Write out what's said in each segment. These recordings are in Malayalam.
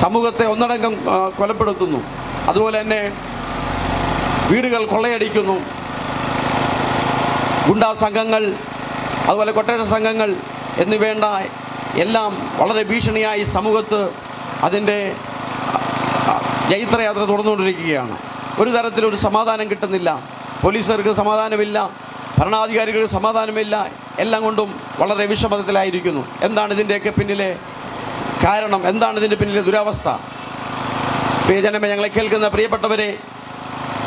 സമൂഹത്തെ ഒന്നടങ്കം കൊലപ്പെടുത്തുന്നു. അതുപോലെ തന്നെ വീടുകൾ കൊള്ളയടിക്കുന്നു. ഗുണ്ടാ സംഘങ്ങൾ, അതുപോലെ കൊട്ടേഷൻ സംഘങ്ങൾ എന്നിവേണ്ട എല്ലാം വളരെ ഭീഷണിയായി സമൂഹത്ത് അതിൻ്റെ ജൈത്രയാത്ര തുടർന്നുകൊണ്ടിരിക്കുകയാണ്. ഒരു തരത്തിലൊരു സമാധാനം കിട്ടുന്നില്ല. പോലീസുകാർക്ക് സമാധാനമില്ല, ഭരണാധികാരികൾക്ക് സമാധാനമില്ല. എല്ലാം കൊണ്ടും വളരെ വിഷമതത്തിലായിരിക്കുന്നു. എന്താണ് ഇതിൻ്റെയൊക്കെ പിന്നിലെ കാരണം? എന്താണ് ഇതിൻ്റെ പിന്നിലെ ദുരവസ്ഥ? പ്രിയജനമേ, ഞങ്ങളെ കേൾക്കുന്ന പ്രിയപ്പെട്ടവരെ,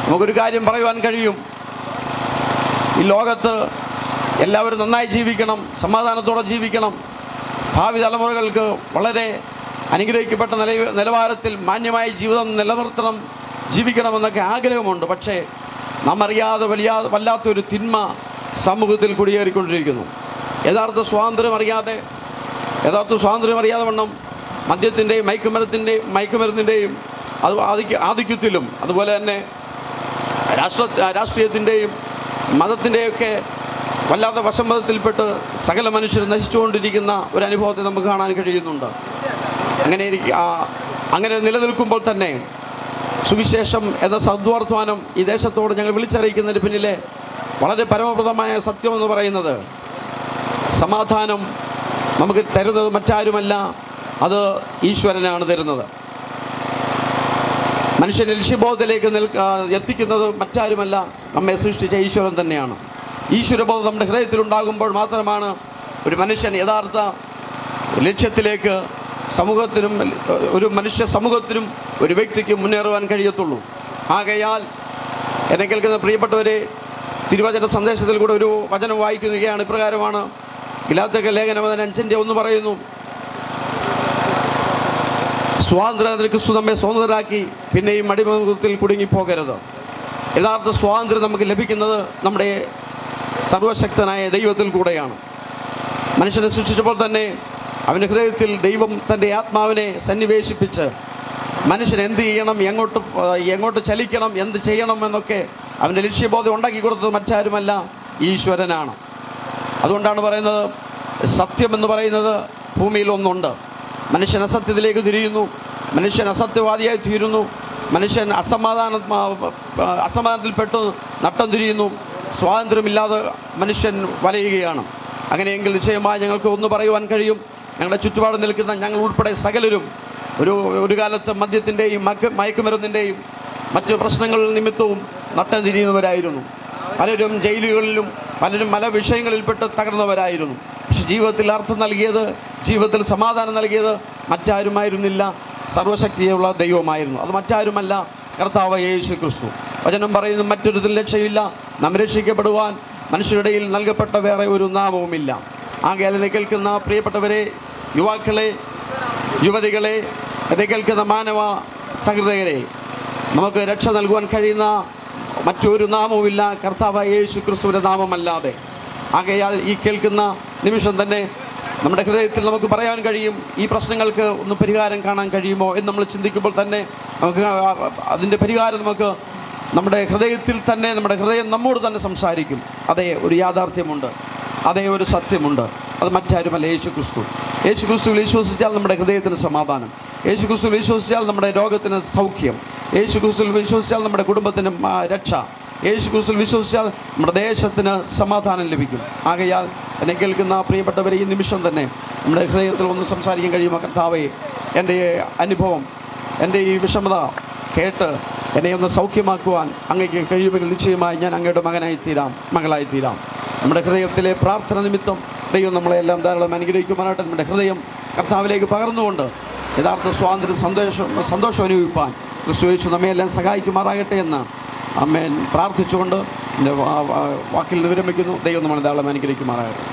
നമുക്കൊരു കാര്യം പറയുവാൻ കഴിയും. ഈ ലോകത്ത് എല്ലാവരും നന്നായി ജീവിക്കണം, സമാധാനത്തോടെ ജീവിക്കണം, ഭാവി തലമുറകൾക്ക് വളരെ അനുഗ്രഹിക്കപ്പെട്ട നിലവാരത്തിൽ മാന്യമായ ജീവിതം നിലനിർത്തണം, ജീവിക്കണമെന്നൊക്കെ ആഗ്രഹമുണ്ട്. പക്ഷേ നാം അറിയാതെ വല്ലാത്തൊരു തിന്മ സമൂഹത്തിൽ കുടിയേറിക്കൊണ്ടിരിക്കുന്നു. യഥാർത്ഥ സ്വാതന്ത്ര്യം അറിയാതെ വണ്ണം മദ്യത്തിൻ്റെയും മയക്കുമരുന്നിൻ്റെയും അത് ആധിക്യത്തിലും, അതുപോലെ തന്നെ രാഷ്ട്രീയത്തിൻ്റെയും മതത്തിൻ്റെയൊക്കെ വല്ലാത്ത വശംവദത്തിൽപ്പെട്ട് സകല മനുഷ്യർ നശിച്ചുകൊണ്ടിരിക്കുന്ന ഒരു അനുഭവത്തെ നമുക്ക് കാണാൻ കഴിയുന്നുണ്ട്. അങ്ങനെ നിലനിൽക്കുമ്പോൾ തന്നെ സുവിശേഷം എന്ന സദ്വർത്തമാനം ഈ ദേശത്തോട് ഞങ്ങൾ വിളിച്ചറിയിക്കുന്നതിന് പിന്നിലെ വളരെ പരമപ്രദമായ സത്യം എന്ന് പറയുന്നത്, സമാധാനം നമുക്ക് തരുന്നത് മറ്റാരുമല്ല, അത് ഈശ്വരനാണ് തരുന്നത്. മനുഷ്യനെ ലക്ഷ്യബോധത്തിലേക്ക് എത്തിക്കുന്നത് മറ്റാരുമല്ല, നമ്മെ സൃഷ്ടിച്ച ഈശ്വരൻ തന്നെയാണ്. ഈശ്വരബോധം നമ്മുടെ ഹൃദയത്തിലുണ്ടാകുമ്പോൾ മാത്രമാണ് ഒരു മനുഷ്യൻ യഥാർത്ഥ ലക്ഷ്യത്തിലേക്ക് സമൂഹത്തിനും ഒരു മനുഷ്യ സമൂഹത്തിനും ഒരു വ്യക്തിക്ക് മുന്നേറുവാൻ കഴിയത്തുള്ളൂ. ആകയാൽ എന്നെ കേൾക്കുന്ന പ്രിയപ്പെട്ടവരെ, തിരുവചന സന്ദേശത്തിൽ കൂടെ ഒരു വചനം വായിക്കുകയാണ്. ഇപ്രകാരമാണ്. ഗലാത്യർക്ക് ലേഖനം 5:1 പറയുന്നു, സ്വാതന്ത്ര്യം ക്രിസ്തു നമ്മെ സ്വതന്ത്രരാക്കി, പിന്നെയും അടിമത്തത്തിൽ കുടുങ്ങിപ്പോകരുത്. യഥാർത്ഥ സ്വാതന്ത്ര്യം നമുക്ക് ലഭിക്കുന്നത് നമ്മുടെ സർവശക്തനായ ദൈവത്തിൽ കൂടെയാണ്. മനുഷ്യനെ സൃഷ്ടിച്ചപ്പോൾ തന്നെ അവൻ്റെ ഹൃദയത്തിൽ ദൈവം തൻ്റെ ആത്മാവിനെ സന്നിവേശിപ്പിച്ച് മനുഷ്യൻ എന്ത് ചെയ്യണം, എങ്ങോട്ട് ചലിക്കണം, എന്ത് ചെയ്യണം എന്നൊക്കെ അവൻ്റെ ലക്ഷ്യബോധം ഉണ്ടാക്കി കൊടുത്തത് മറ്റാരുമല്ല, ഈശ്വരനാണ്. അതുകൊണ്ടാണ് പറയുന്നത്, സത്യമെന്ന് പറയുന്നത് ഭൂമിയിൽ ഒന്നുണ്ട്. മനുഷ്യൻ അസത്യത്തിലേക്ക് തിരിയുന്നു, മനുഷ്യൻ അസത്യവാദിയായി തീരുന്നു, മനുഷ്യൻ അസമാധാനത്തിൽപ്പെട്ട് നട്ടം തിരിയുന്നു, സ്വാതന്ത്ര്യമില്ലാതെ മനുഷ്യൻ വലയുകയാണ്. അങ്ങനെയെങ്കിൽ നിശ്ചയമായി ഞങ്ങൾക്ക് ഒന്ന് പറയുവാൻ കഴിയും, ഞങ്ങളുടെ ചുറ്റുപാട് നിൽക്കുന്ന ഞങ്ങൾ ഉൾപ്പെടെ സകലരും ഒരു കാലത്ത് മദ്യത്തിൻ്റെയും മയക്കുമരുന്നിൻ്റെയും മറ്റ് പ്രശ്നങ്ങൾ നിമിത്തവും നട്ടം തിരിയുന്നവരായിരുന്നു. പലരും ജയിലുകളിലും, പലരും പല വിഷയങ്ങളിൽപ്പെട്ട് തകർന്നവരായിരുന്നു. പക്ഷെ ജീവിതത്തിൽ അർത്ഥം നൽകിയത്, ജീവിതത്തിൽ സമാധാനം നൽകിയത് മറ്റാരുമായിരുന്നില്ല, സർവശക്തിയുള്ള ദൈവമായിരുന്നു. അത് മറ്റാരുമല്ല, കർത്താവ് യേശു ക്രിസ്തു. വചനം പറയുന്നു, മറ്റൊരു രക്ഷയില്ല, നാം രക്ഷിക്കപ്പെടുവാൻ മനുഷ്യരുടെ ഇടയിൽ നൽകപ്പെട്ട വേറെ ഒരു നാമവുമില്ല. ആകയാൽ എന്നെ കേൾക്കുന്ന പ്രിയപ്പെട്ടവരെ, യുവാക്കളെ, യുവതികളെ, എന്നെ കേൾക്കുന്ന മാനവ സഹൃദയരെ, നമുക്ക് രക്ഷ നൽകുവാൻ കഴിയുന്ന മറ്റൊരു നാമവുമില്ല, കർത്താവ് യേശു ക്രിസ്തുവിൻ്റെ നാമമല്ലാതെ. ആകയാൽ ഈ കേൾക്കുന്ന നിമിഷം തന്നെ നമ്മുടെ ഹൃദയത്തിൽ നമുക്ക് പറയാൻ കഴിയും, ഈ പ്രശ്നങ്ങൾക്ക് ഒന്ന് പരിഹാരം കാണാൻ കഴിയുമോ എന്ന് നമ്മൾ ചിന്തിക്കുമ്പോൾ തന്നെ നമുക്ക് അതിൻ്റെ പരിഹാരം നമുക്ക് നമ്മുടെ ഹൃദയത്തിൽ തന്നെ, നമ്മുടെ ഹൃദയം നമ്മോട് തന്നെ സംസാരിക്കും. അതേ ഒരു യാഥാർത്ഥ്യമുണ്ട്, അതേ ഒരു സത്യമുണ്ട്, അത് മറ്റാരുമല്ല, യേശു ക്രിസ്തു. യേശു ക്രിസ്തുവിൽ വിശ്വസിച്ചാൽ നമ്മുടെ ഹൃദയത്തിന് സമാധാനം, യേശു ക്രിസ്തുവിൽ വിശ്വസിച്ചാൽ നമ്മുടെ രോഗത്തിന് സൗഖ്യം, യേശു ക്രിസ്തുവിൽ വിശ്വസിച്ചാൽ നമ്മുടെ കുടുംബത്തിന് രക്ഷ, യേശു ക്രിസ്തുവിൽ വിശ്വസിച്ചാൽ നമ്മുടെ ദേശത്തിന് സമാധാനം ലഭിക്കും. ആകയാൽ എന്നെ കേൾക്കുന്ന പ്രിയപ്പെട്ടവരെ, ഈ നിമിഷം തന്നെ നമ്മുടെ ഹൃദയത്തിൽ ഒന്ന് സംസാരിക്കാൻ കഴിയുമോ? കർത്താവേ, എൻ്റെ അനുഭവം, എൻ്റെ ഈ വിഷമത കേട്ട് എന്നെ ഒന്ന് സൗഖ്യമാക്കുവാൻ അങ്ങേക്ക് കഴിയുമെങ്കിൽ നിശ്ചയമായി ഞാൻ അങ്ങയുടെ മകനായിത്തീരാം, മകളായിത്തീരാം. നമ്മുടെ ഹൃദയത്തിലെ പ്രാർത്ഥന നിമിത്തം ദൈവം നമ്മളെല്ലാം ധാരാളം അനുഗ്രഹിക്കുവാനായിട്ട് നമ്മുടെ ഹൃദയം കർത്താവിലേക്ക് പകർന്നുകൊണ്ട് യഥാർത്ഥ സ്വാതന്ത്ര്യം, സന്തോഷം അനുഭവിപ്പാൻ ക്രിസ്തു യേശു നമ്മയെല്ലാം സഹായിക്കുമാറാകട്ടെ എന്ന് അമ്മേൻ പ്രാർത്ഥിച്ചുകൊണ്ട് എൻ്റെ വാക്കിൽ നിന്ന് വിരമിക്കുന്നു. ദൈവം നമ്മളെ ധാരാളം അനുഗ്രഹിക്കുമാറാകട്ടെ.